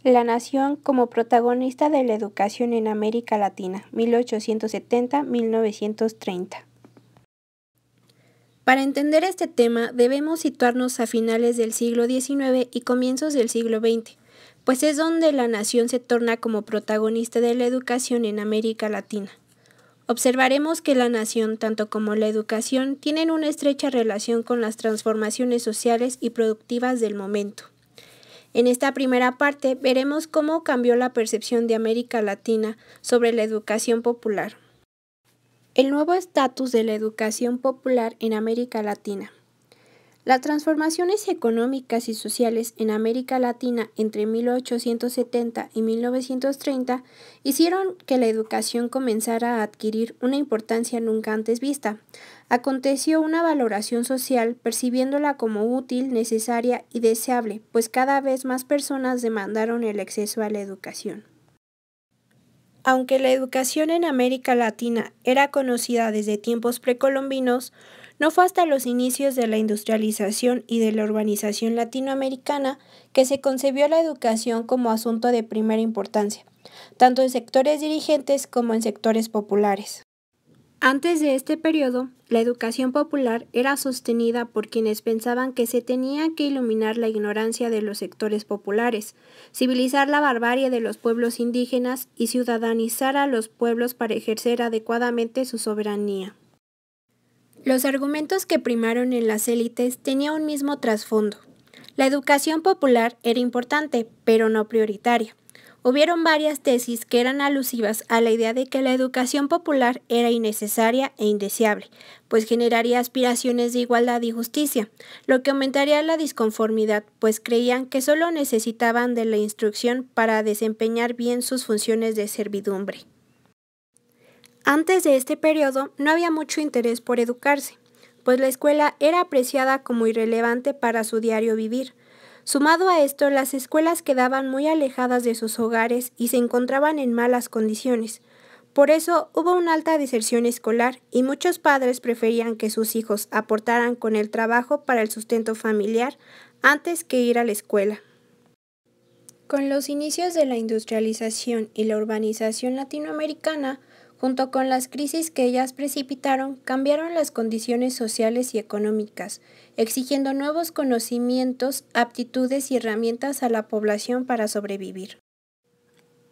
La nación como protagonista de la educación en América Latina, 1870-1930. Para entender este tema debemos situarnos a finales del siglo XIX y comienzos del siglo XX, pues es donde la nación se torna como protagonista de la educación en América Latina. Observaremos que la nación, tanto como la educación, tienen una estrecha relación con las transformaciones sociales y productivas del momento. En esta primera parte veremos cómo cambió la percepción de América Latina sobre la educación popular. El nuevo estatus de la educación popular en América Latina. Las transformaciones económicas y sociales en América Latina entre 1870 y 1930 hicieron que la educación comenzara a adquirir una importancia nunca antes vista. Aconteció una valoración social percibiéndola como útil, necesaria y deseable, pues cada vez más personas demandaron el acceso a la educación. Aunque la educación en América Latina era conocida desde tiempos precolombinos, no fue hasta los inicios de la industrialización y de la urbanización latinoamericana que se concebió la educación como asunto de primera importancia, tanto en sectores dirigentes como en sectores populares. Antes de este periodo, la educación popular era sostenida por quienes pensaban que se tenía que iluminar la ignorancia de los sectores populares, civilizar la barbarie de los pueblos indígenas y ciudadanizar a los pueblos para ejercer adecuadamente su soberanía. Los argumentos que primaron en las élites tenían un mismo trasfondo. La educación popular era importante, pero no prioritaria. Hubieron varias tesis que eran alusivas a la idea de que la educación popular era innecesaria e indeseable, pues generaría aspiraciones de igualdad y justicia, lo que aumentaría la disconformidad, pues creían que solo necesitaban de la instrucción para desempeñar bien sus funciones de servidumbre. Antes de este periodo no había mucho interés por educarse, pues la escuela era apreciada como irrelevante para su diario vivir. Sumado a esto, las escuelas quedaban muy alejadas de sus hogares y se encontraban en malas condiciones. Por eso hubo una alta deserción escolar y muchos padres preferían que sus hijos aportaran con el trabajo para el sustento familiar antes que ir a la escuela. Con los inicios de la industrialización y la urbanización latinoamericana, junto con las crisis que ellas precipitaron, cambiaron las condiciones sociales y económicas, exigiendo nuevos conocimientos, aptitudes y herramientas a la población para sobrevivir.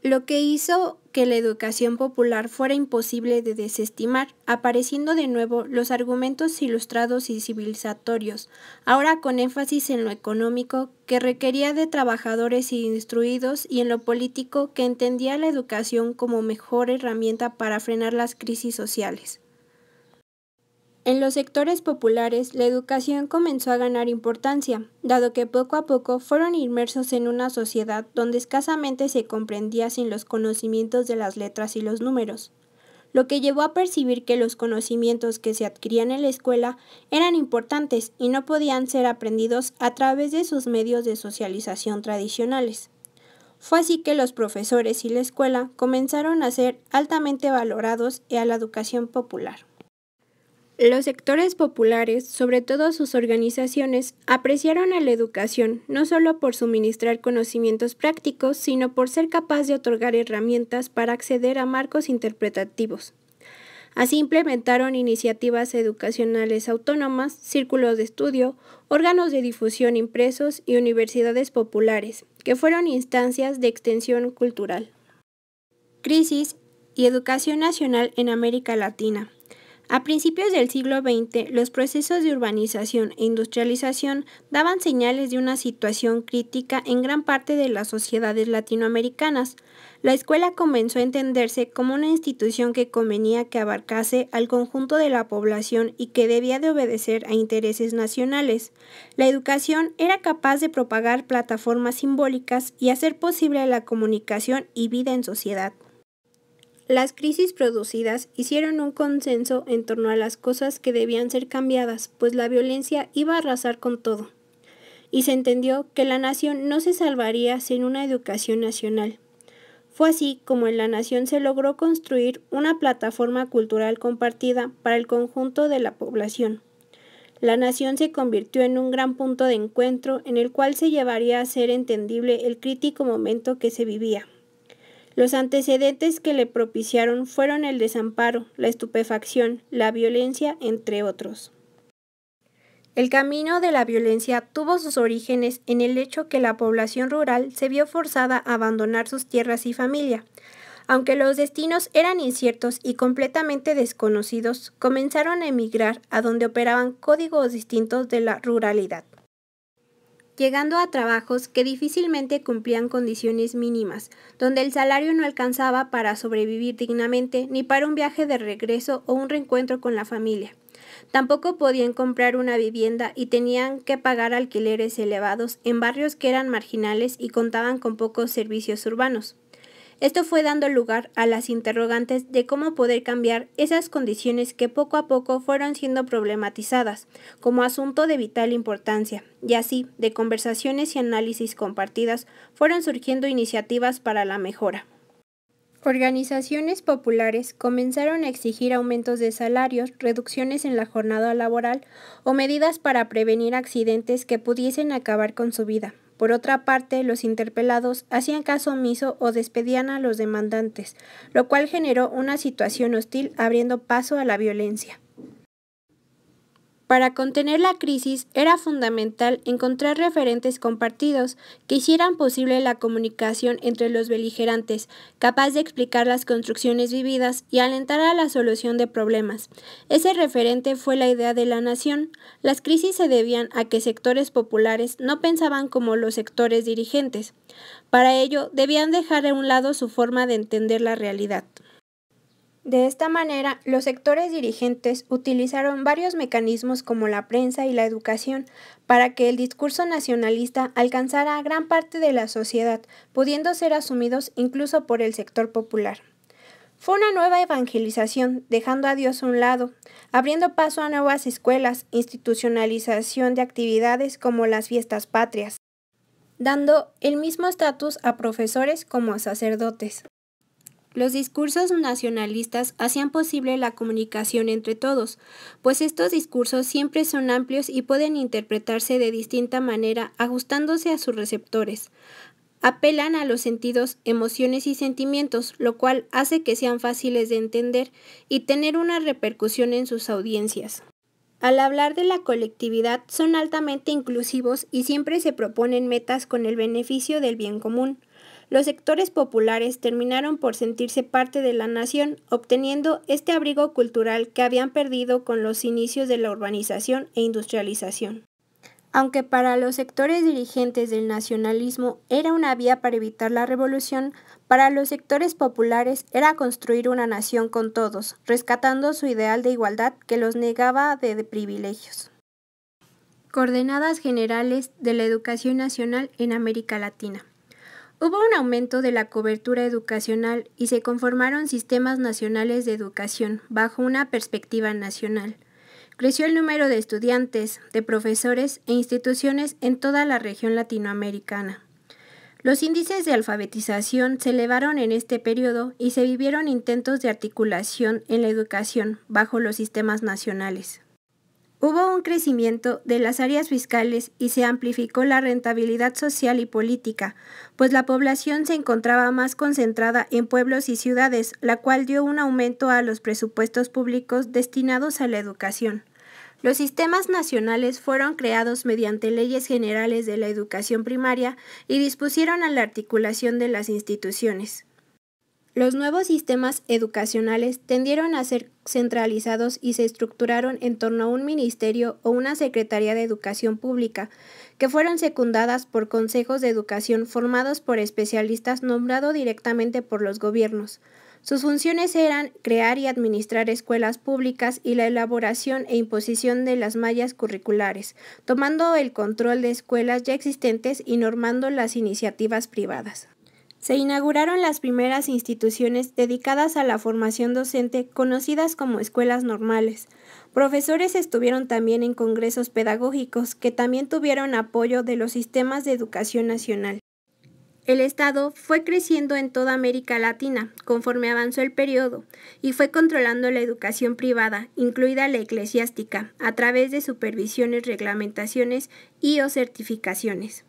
Lo que hizo que la educación popular fuera imposible de desestimar, apareciendo de nuevo los argumentos ilustrados y civilizatorios, ahora con énfasis en lo económico, que requería de trabajadores instruidos, y en lo político, que entendía la educación como mejor herramienta para frenar las crisis sociales. En los sectores populares, la educación comenzó a ganar importancia, dado que poco a poco fueron inmersos en una sociedad donde escasamente se comprendía sin los conocimientos de las letras y los números, lo que llevó a percibir que los conocimientos que se adquirían en la escuela eran importantes y no podían ser aprendidos a través de sus medios de socialización tradicionales. Fue así que los profesores y la escuela comenzaron a ser altamente valorados a la educación popular. Los sectores populares, sobre todo sus organizaciones, apreciaron a la educación no solo por suministrar conocimientos prácticos, sino por ser capaz de otorgar herramientas para acceder a marcos interpretativos. Así implementaron iniciativas educacionales autónomas, círculos de estudio, órganos de difusión impresos y universidades populares, que fueron instancias de extensión cultural. Crisis y educación nacional en América Latina. A principios del siglo XX, los procesos de urbanización e industrialización daban señales de una situación crítica en gran parte de las sociedades latinoamericanas. La escuela comenzó a entenderse como una institución que convenía que abarcase al conjunto de la población y que debía de obedecer a intereses nacionales. La educación era capaz de propagar plataformas simbólicas y hacer posible la comunicación y vida en sociedad. Las crisis producidas hicieron un consenso en torno a las cosas que debían ser cambiadas, pues la violencia iba a arrasar con todo, y se entendió que la nación no se salvaría sin una educación nacional. Fue así como en la nación se logró construir una plataforma cultural compartida para el conjunto de la población. La nación se convirtió en un gran punto de encuentro en el cual se llevaría a ser entendible el crítico momento que se vivía. Los antecedentes que le propiciaron fueron el desamparo, la estupefacción, la violencia, entre otros. El camino de la violencia tuvo sus orígenes en el hecho que la población rural se vio forzada a abandonar sus tierras y familia. Aunque los destinos eran inciertos y completamente desconocidos, comenzaron a emigrar a donde operaban códigos distintos de la ruralidad, llegando a trabajos que difícilmente cumplían condiciones mínimas, donde el salario no alcanzaba para sobrevivir dignamente ni para un viaje de regreso o un reencuentro con la familia. Tampoco podían comprar una vivienda y tenían que pagar alquileres elevados en barrios que eran marginales y contaban con pocos servicios urbanos. Esto fue dando lugar a las interrogantes de cómo poder cambiar esas condiciones que poco a poco fueron siendo problematizadas como asunto de vital importancia, y así, de conversaciones y análisis compartidas, fueron surgiendo iniciativas para la mejora. Organizaciones populares comenzaron a exigir aumentos de salarios, reducciones en la jornada laboral o medidas para prevenir accidentes que pudiesen acabar con su vida. Por otra parte, los interpelados hacían caso omiso o despedían a los demandantes, lo cual generó una situación hostil abriendo paso a la violencia. Para contener la crisis era fundamental encontrar referentes compartidos que hicieran posible la comunicación entre los beligerantes, capaz de explicar las construcciones vividas y alentar a la solución de problemas. Ese referente fue la idea de la nación. Las crisis se debían a que sectores populares no pensaban como los sectores dirigentes. Para ello, debían dejar a un lado su forma de entender la realidad. De esta manera, los sectores dirigentes utilizaron varios mecanismos como la prensa y la educación para que el discurso nacionalista alcanzara a gran parte de la sociedad, pudiendo ser asumidos incluso por el sector popular. Fue una nueva evangelización, dejando a Dios a un lado, abriendo paso a nuevas escuelas, institucionalización de actividades como las fiestas patrias, dando el mismo estatus a profesores como a sacerdotes. Los discursos nacionalistas hacían posible la comunicación entre todos, pues estos discursos siempre son amplios y pueden interpretarse de distinta manera ajustándose a sus receptores. Apelan a los sentidos, emociones y sentimientos, lo cual hace que sean fáciles de entender y tener una repercusión en sus audiencias. Al hablar de la colectividad, son altamente inclusivos y siempre se proponen metas con el beneficio del bien común. Los sectores populares terminaron por sentirse parte de la nación, obteniendo este abrigo cultural que habían perdido con los inicios de la urbanización e industrialización. Aunque para los sectores dirigentes del nacionalismo era una vía para evitar la revolución, para los sectores populares era construir una nación con todos, rescatando su ideal de igualdad que los negaba de privilegios. Coordenadas generales de la educación nacional en América Latina. Hubo un aumento de la cobertura educacional y se conformaron sistemas nacionales de educación bajo una perspectiva nacional. Creció el número de estudiantes, de profesores e instituciones en toda la región latinoamericana. Los índices de alfabetización se elevaron en este periodo y se vivieron intentos de articulación en la educación bajo los sistemas nacionales. Hubo un crecimiento de las áreas fiscales y se amplificó la rentabilidad social y política, pues la población se encontraba más concentrada en pueblos y ciudades, la cual dio un aumento a los presupuestos públicos destinados a la educación. Los sistemas nacionales fueron creados mediante leyes generales de la educación primaria y dispusieron a la articulación de las instituciones. Los nuevos sistemas educacionales tendieron a ser centralizados y se estructuraron en torno a un ministerio o una secretaría de educación pública, que fueron secundadas por consejos de educación formados por especialistas nombrados directamente por los gobiernos. Sus funciones eran crear y administrar escuelas públicas y la elaboración e imposición de las mallas curriculares, tomando el control de escuelas ya existentes y normando las iniciativas privadas. Se inauguraron las primeras instituciones dedicadas a la formación docente, conocidas como escuelas normales. Profesores estuvieron también en congresos pedagógicos, que también tuvieron apoyo de los sistemas de educación nacional. El Estado fue creciendo en toda América Latina conforme avanzó el periodo y fue controlando la educación privada, incluida la eclesiástica, a través de supervisiones, reglamentaciones y o certificaciones.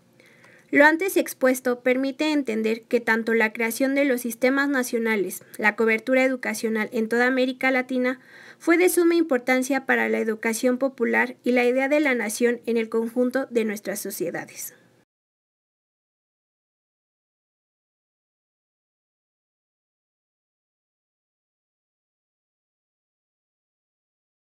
Lo antes expuesto permite entender que tanto la creación de los sistemas nacionales, la cobertura educacional en toda América Latina, fue de suma importancia para la educación popular y la idea de la nación en el conjunto de nuestras sociedades.